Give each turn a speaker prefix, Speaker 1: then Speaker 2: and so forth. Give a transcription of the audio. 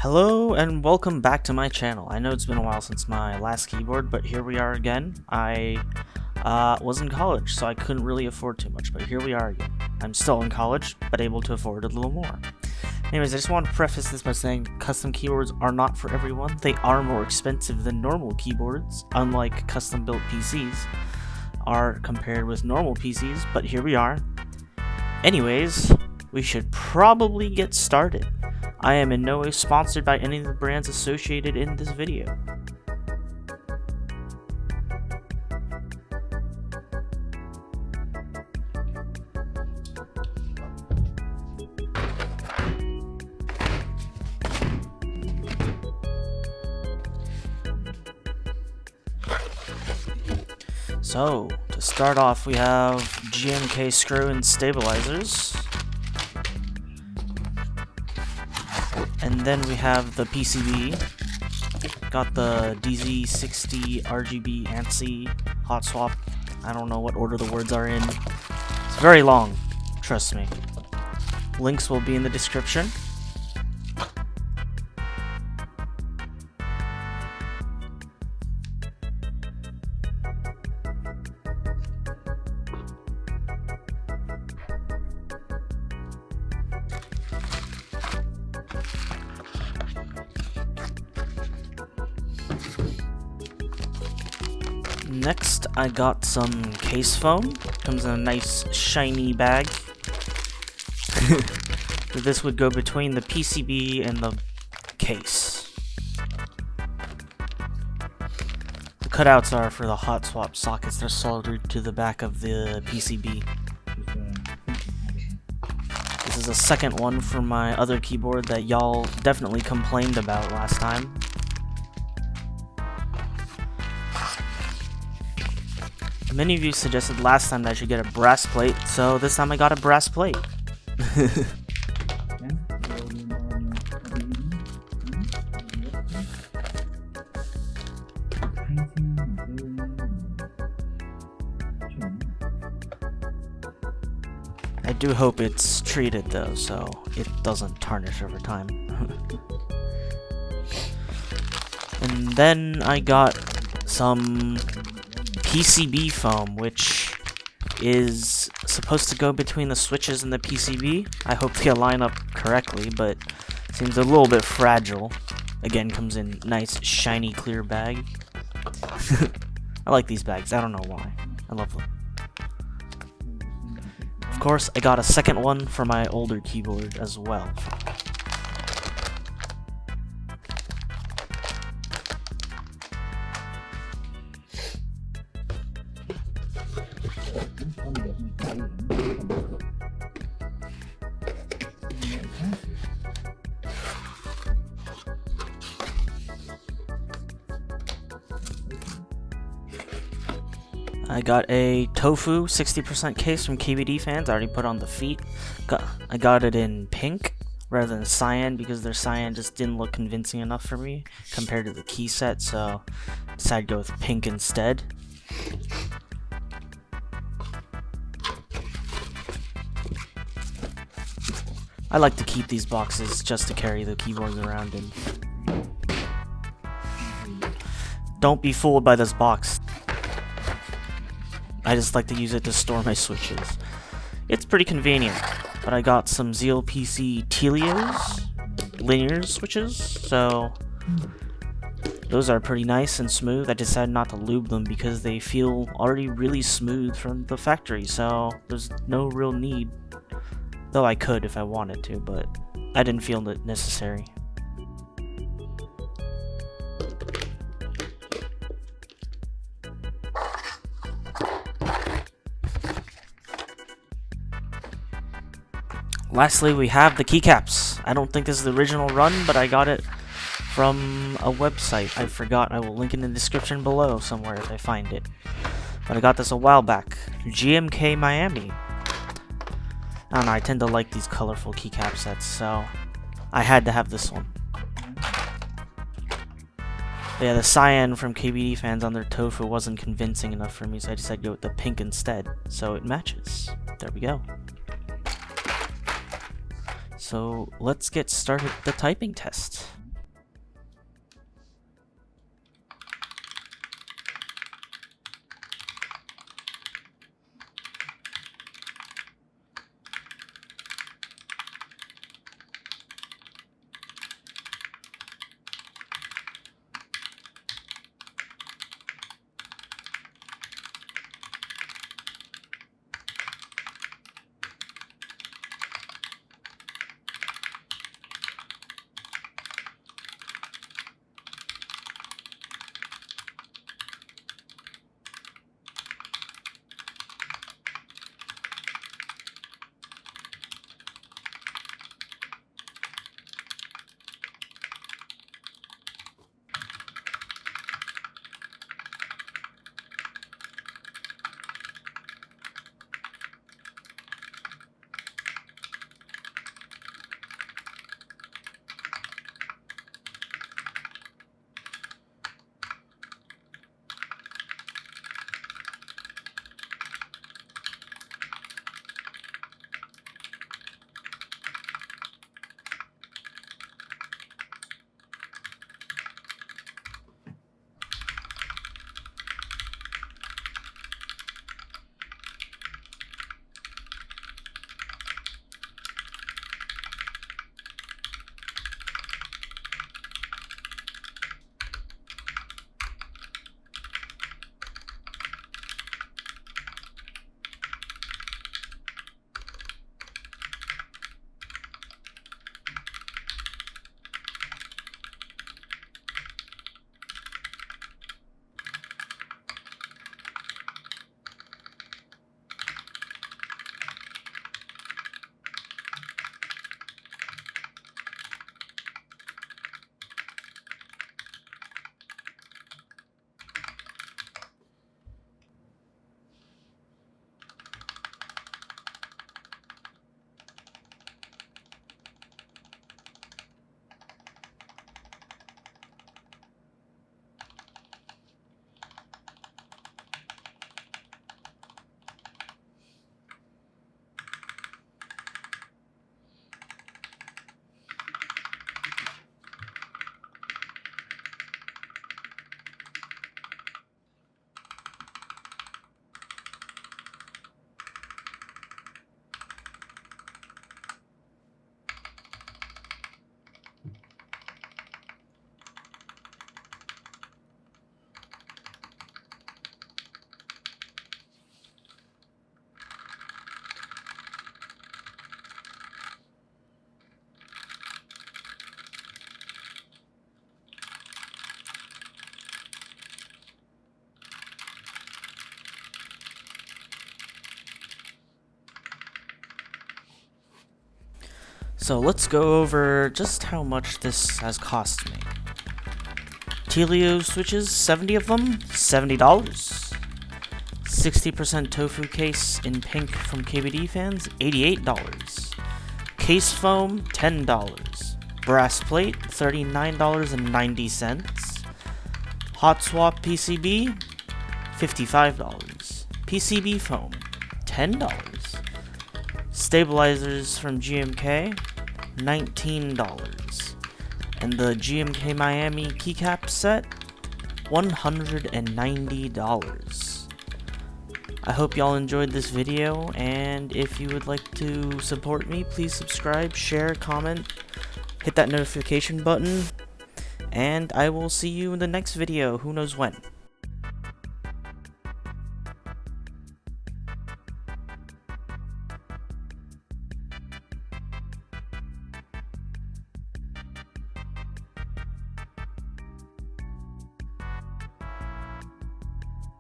Speaker 1: Hello and welcome back to my channel. I know it's been a while since my last keyboard, but here we are again. I was in college, so I couldn't really afford too much, but here we are again. I'm still in college, but able to afford a little more. Anyways, I just want to preface this by saying custom keyboards are not for everyone. They are more expensive than normal keyboards, unlike custom-built PCs are compared with normal PCs, but here we are. Anyways, we should probably get started. I am in no way sponsored by any of the brands associated in this video. So, to start off, we have GMK screw and stabilizers. And then we have the PCB. Got the DZ60-RGB ANSI hot swap. I don't know what order the words are in. It's very long, trust me. Links will be in the description. Next, I got some case foam. Comes in a nice shiny bag. This would go between the PCB and the case. The cutouts are for the hot swap sockets. They're soldered to the back of the PCB. This is a second one for my other keyboard that y'all definitely complained about last time. Many of you suggested last time that I should get a brass plate, so this time I got a brass plate. I do hope it's treated though, so it doesn't tarnish over time. And then I got some PCB foam, which is supposed to go between the switches and the PCB. I hope they line up correctly, but seems a little bit fragile. Again, comes in nice, shiny, clear bag. I like these bags. I don't know why. I love them. Of course, I got a second one for my older keyboard as well. I got a Tofu 60% case from KBDFans. I already put on the feet. I got it in pink rather than cyan because their cyan just didn't look convincing enough for me compared to the key set, so I decided to go with pink instead. I like to keep these boxes just to carry the keyboards around in. Don't be fooled by this box. I just like to use it to store my switches. It's pretty convenient, but I got some ZLPC Tealios linear switches, so those are pretty nice and smooth. I decided not to lube them because they feel already really smooth from the factory, so there's no real need. Though I could if I wanted to, but I didn't feel it necessary. Lastly, we have the keycaps. I don't think this is the original run, but I got it from a website. I forgot. I will link in the description below somewhere if I find it. But I got this a while back. GMK Miami. I don't know, I tend to like these colorful keycap sets, so I had to have this one. But yeah, the cyan from KBDFans on their Tofu wasn't convincing enough for me, so I decided to go with the pink instead. So it matches. There we go. So let's get started with the typing test. So let's go over just how much this has cost me. Tealios switches, 70 of them, $70. 60% tofu case in pink from KBDFans, $88. Case foam, $10. Brass plate, $39.90. Hot swap PCB, $55. PCB foam, $10. Stabilizers from GMK, $19. And the GMK Miami keycap set, $190. I hope y'all enjoyed this video, and if you would like to support me, please subscribe, share, comment, hit that notification button, and I will see you in the next video, who knows when.